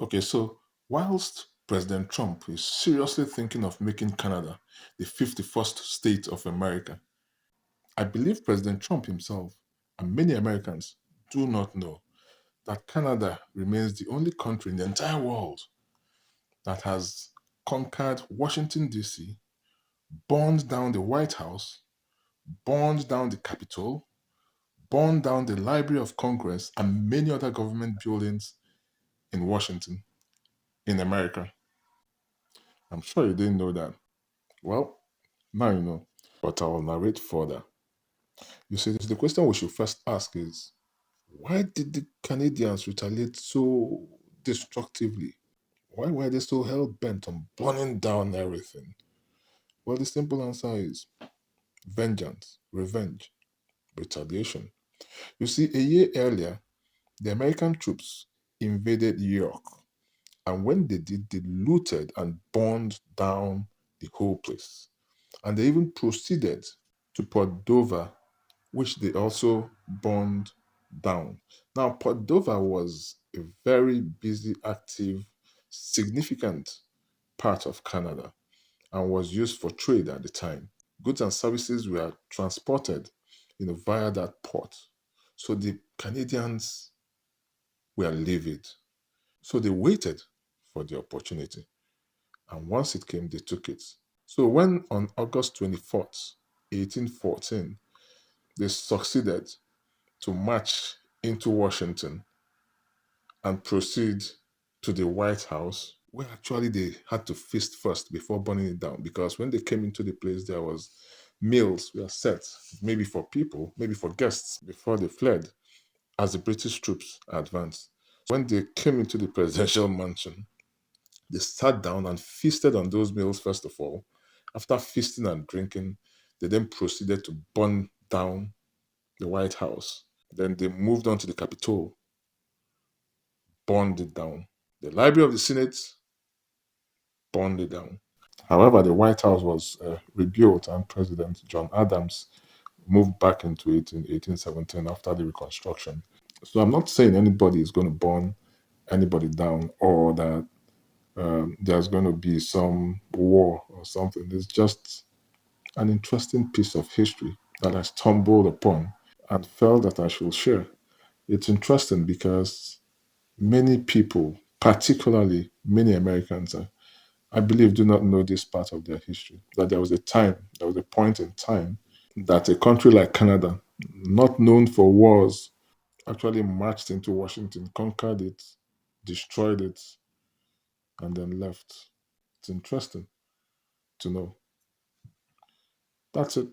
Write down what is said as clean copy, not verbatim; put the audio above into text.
Okay, so whilst President Trump is seriously thinking of making Canada the 51st state of America, I believe President Trump himself and many Americans do not know that Canada remains the only country in the entire world that has conquered Washington, D.C., burned down the White House, burned down the Capitol, burned down the Library of Congress, and many other government buildings in Washington, in America. I'm sure you didn't know that. Well, now you know, but I'll narrate further. You see, the question we should first ask is why did the Canadians retaliate so destructively? Why were they so hell bent on burning down everything? Well, the simple answer is vengeance, revenge, retaliation. You see, a year earlier, the American troops invaded York, and when they did, they looted and burned down the whole place. And they even proceeded to Port Dover, which they also burned down. Now, Port Dover was a very busy, active, significant part of Canada and was used for trade at the time. Goods and services were transported, via that port. So the Canadians were livid. So they waited for the opportunity. And once it came, they took it. So when on August 24th, 1814, they succeeded to march into Washington and proceed to the White House, where actually they had to feast first before burning it down. Because when they came into the place, there was meals were set, maybe for people, maybe for guests, before they fled as the British troops advanced. When they came into the presidential mansion, they sat down and feasted on those meals first of all. After feasting and drinking, they then proceeded to burn down the White House. Then they moved on to the Capitol, burned it down. The Library of the Senate burned it down. However, the White House was rebuilt, and President John Adams moved back into it in 1817 after the Reconstruction. So I'm not saying anybody is going to burn anybody down or that there's going to be some war or something. It's just an interesting piece of history that I stumbled upon and felt that I should share. It's interesting because many people, particularly many Americans, I believe, do not know this part of their history. That there was a point in time that a country like Canada, not known for wars, actually marched into Washington, conquered it, destroyed it, and then left. It's interesting to know. That's it.